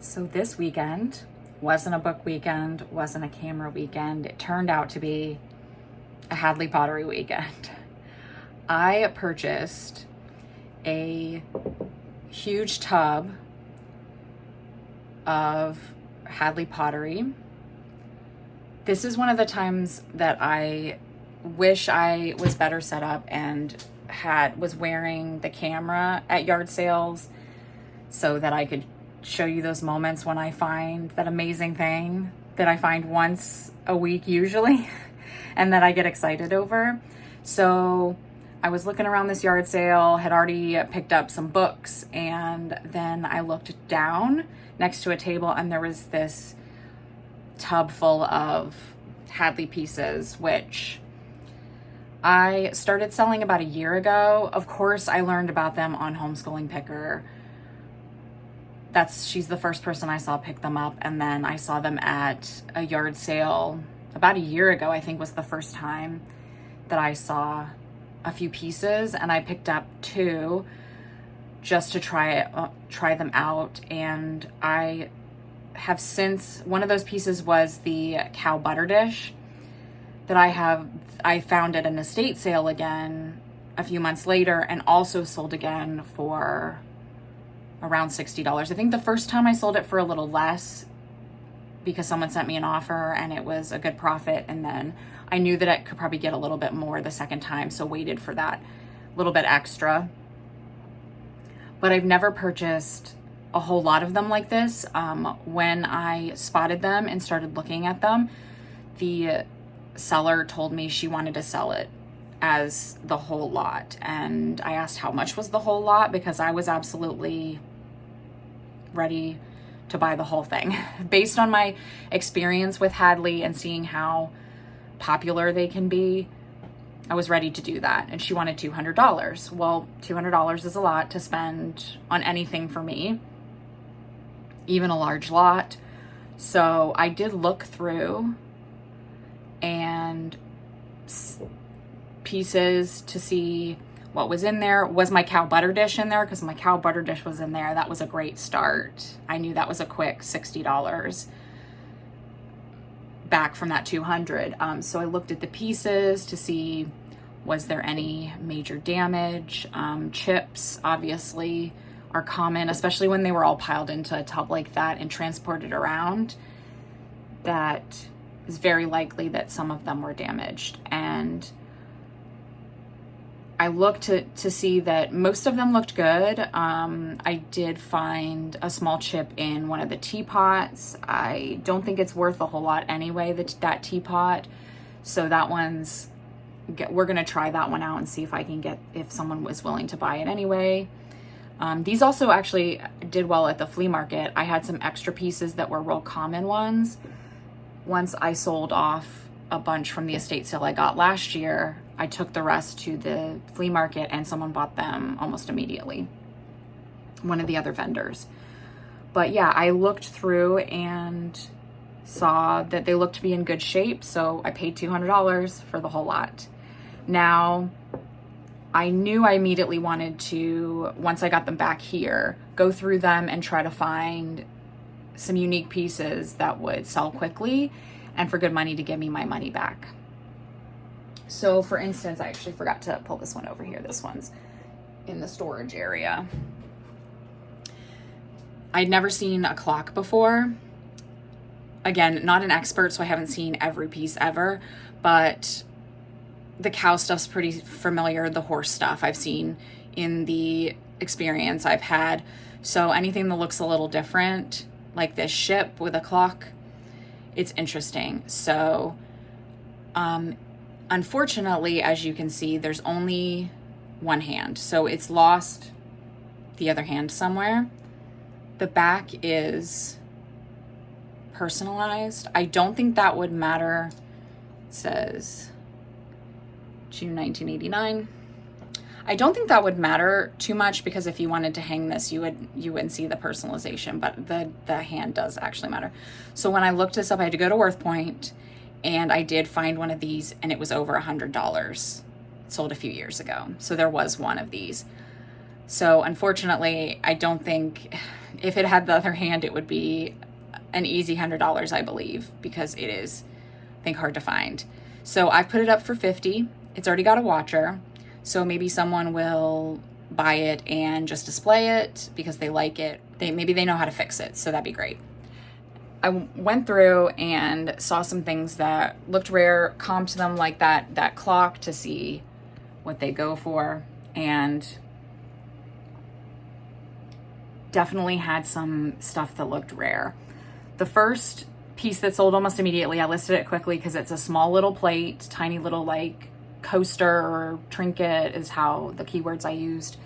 So this weekend wasn't a book weekend, wasn't a camera weekend. It turned out to be a Hadley Pottery weekend. I purchased a huge tub of Hadley Pottery. This is one of the times that I wish I was better set up and was wearing the camera at yard sales so that I could show you those moments when I find that amazing thing that I find once a week usually and that I get excited over. So I was looking around this yard sale, had already picked up some books, and then I looked down next to a table and there was this tub full of Hadley pieces, which I started selling about a year ago. Of course, I learned about them on Homeschooling Picker. She's the first person I saw pick them up, and then I saw them at a yard sale about a year ago. I think was the first time that I saw a few pieces, and I picked up two just to try them out. And I have since, one of those pieces was the cow butter dish that I found at an estate sale again a few months later, and also sold again for around $60. I think the first time I sold it for a little less because someone sent me an offer and it was a good profit, and then I knew that I could probably get a little bit more the second time, so waited for that little bit extra. But I've never purchased a whole lot of them like this. When I spotted them and started looking at them, the seller told me she wanted to sell it as the whole lot, and I asked how much was the whole lot because I was absolutely ready to buy the whole thing. Based on my experience with Hadley and seeing how popular they can be, I was ready to do that, and she wanted $200. Well, $200 is a lot to spend on anything for me, even a large lot. So I did look through and pieces to see what was in there. Was my cow butter dish in there? Because my cow butter dish was in there. That was a great start. I knew that was a quick $60 back from that $200. So I looked at the pieces to see, was there any major damage? Chips obviously are common, especially when they were all piled into a tub like that and transported around. That is very likely that some of them were damaged. And I looked to see that most of them looked good. I did find a small chip in one of the teapots. I don't think it's worth a whole lot anyway, that teapot. So that we're gonna try that one out and see if someone was willing to buy it anyway. These also actually did well at the flea market. I had some extra pieces that were real common ones. Once I sold off a bunch from the estate sale I got last year, I took the rest to the flea market and someone bought them almost immediately, one of the other vendors. But yeah, I looked through and saw that they looked to be in good shape, so I paid $200 for the whole lot. Now, I knew I immediately wanted to, once I got them back here, go through them and try to find some unique pieces that would sell quickly and for good money to give me my money back. So for instance, I actually forgot to pull this one over here. This one's in the storage area. I'd never seen a clock before. Again, not an expert, so I haven't seen every piece ever, but the cow stuff's pretty familiar. The horse stuff I've seen in the experience I've had. So anything that looks a little different, like this ship with a clock, it's interesting. So, unfortunately, as you can see, there's only one hand. So it's lost the other hand somewhere. The back is personalized. I don't think that would matter. It says June 1989. I don't think that would matter too much because if you wanted to hang this, you wouldn't see the personalization, but the hand does actually matter. So when I looked this up, I had to go to WorthPoint, and I did find one of these, and it was over $100. Sold a few years ago. So there was one of these. So unfortunately, I don't think, if it had the other hand, it would be an easy $100, I believe, because it is, I think, hard to find. So I've put it up for 50. It's already got a watcher. So maybe someone will buy it and just display it because they like it. Maybe they know how to fix it. So that'd be great. I went through and saw some things that looked rare, comped them like that clock to see what they go for, and definitely had some stuff that looked rare. The first piece that sold almost immediately, I listed it quickly because it's a small little plate, tiny little like coaster or trinket is how the keywords I used,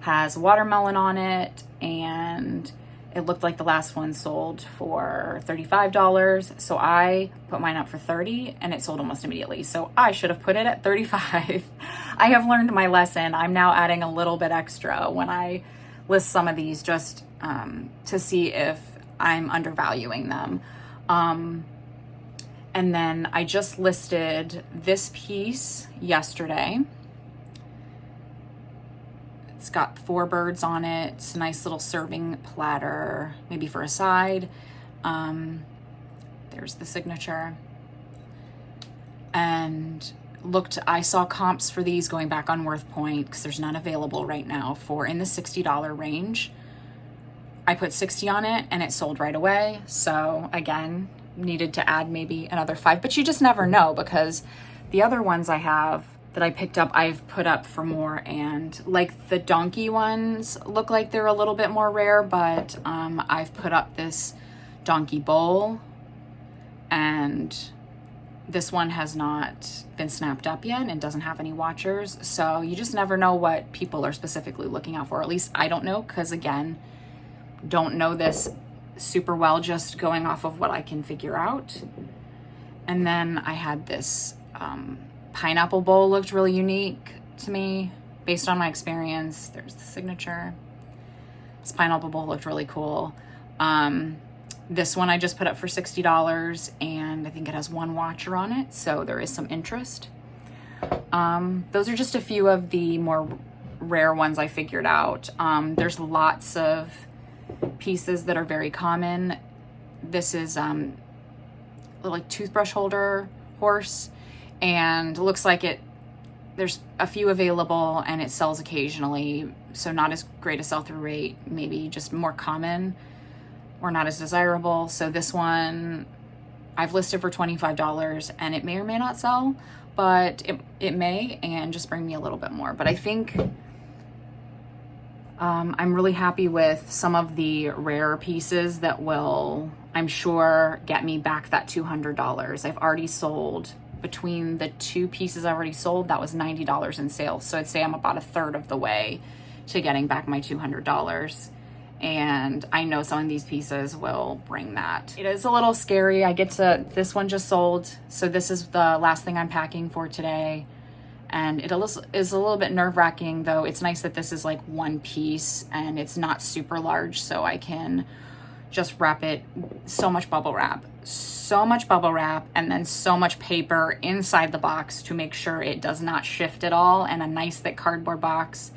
has watermelon on it, and it looked like the last one sold for $35. So I put mine up for 30 and it sold almost immediately. So I should have put it at 35. I have learned my lesson. I'm now adding a little bit extra when I list some of these, just to see if I'm undervaluing them. And then I just listed this piece yesterday. It's got 4 birds on it. It's a nice little serving platter, maybe for a side. There's the signature. And I saw comps for these going back on WorthPoint because there's none available right now, for in the $60 range. I put 60 on it and it sold right away. So again, needed to add maybe another 5, but you just never know, because the other ones I have that I picked up, I've put up for more, and like the donkey ones look like they're a little bit more rare, but I've put up this donkey bowl, and this one has not been snapped up yet and doesn't have any watchers. So you just never know what people are specifically looking out for. At least I don't know, because again, don't know this super well, just going off of what I can figure out. And then I had this pineapple bowl, looked really unique to me based on my experience. There's the signature. This pineapple bowl looked really cool. This one I just put up for $60, and I think it has 1 watcher on it, so there is some interest. Those are just a few of the more rare ones I figured out. There's lots of pieces that are very common. This is like toothbrush holder horse, and looks like there's a few available and it sells occasionally, so not as great a sell-through rate, maybe just more common or not as desirable. So this one I've listed for $25, and it may or may not sell, but it may, and just bring me a little bit more. But I think I'm really happy with some of the rare pieces that will, I'm sure, get me back that $200. I've already sold, between the 2 pieces I've already sold, that was $90 in sales. So I'd say I'm about a third of the way to getting back my $200. And I know some of these pieces will bring that. It is a little scary. This one just sold. So this is the last thing I'm packing for today. And it is a little bit nerve-wracking, though. It's nice that this is like 1 piece and it's not super large, so I can just wrap it. So much bubble wrap, and then so much paper inside the box to make sure it does not shift at all, and a nice thick cardboard box.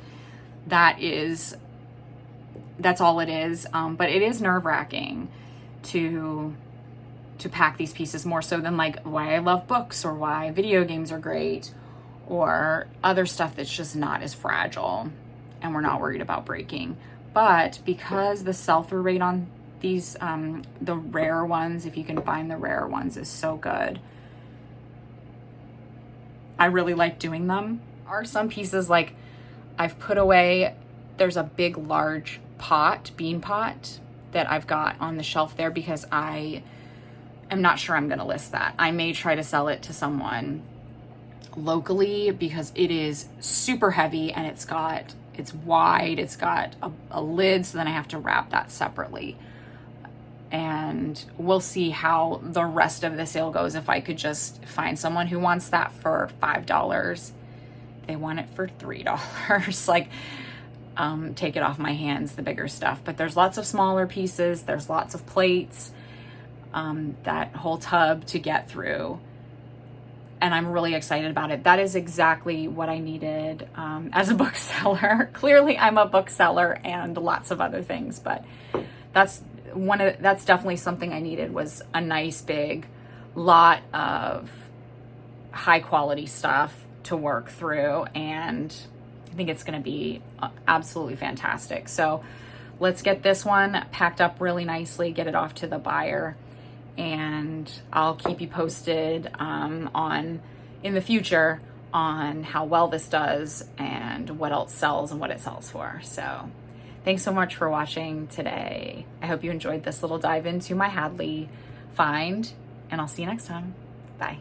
That's all it is. But it is nerve-wracking to pack these pieces, more so than like why I love books or why video games are great, or other stuff that's just not as fragile and we're not worried about breaking. But because the sell-through rate on these, the rare ones, if you can find the rare ones, is so good, I really like doing them. There are some pieces like I've put away, there's a big large bean pot that I've got on the shelf there because I am not sure I'm gonna list that. I may try to sell it to someone locally because it is super heavy and it's wide, it's got a lid, so then I have to wrap that separately. And we'll see how the rest of the sale goes. If I could just find someone who wants that for $5, they want it for $3, like take it off my hands, the bigger stuff. But there's lots of smaller pieces, there's lots of plates, that whole tub to get through. and I'm really excited about it. That is exactly what I needed as a bookseller. Clearly, I'm a bookseller and lots of other things, but that's definitely something I needed, was a nice big lot of high quality stuff to work through, and I think it's going to be absolutely fantastic. So let's get this one packed up really nicely, get it off to the buyer, and I'll keep you posted in the future on how well this does and what else sells and what it sells for. So thanks so much for watching today. I hope you enjoyed this little dive into my Hadley find, and I'll see you next time. Bye.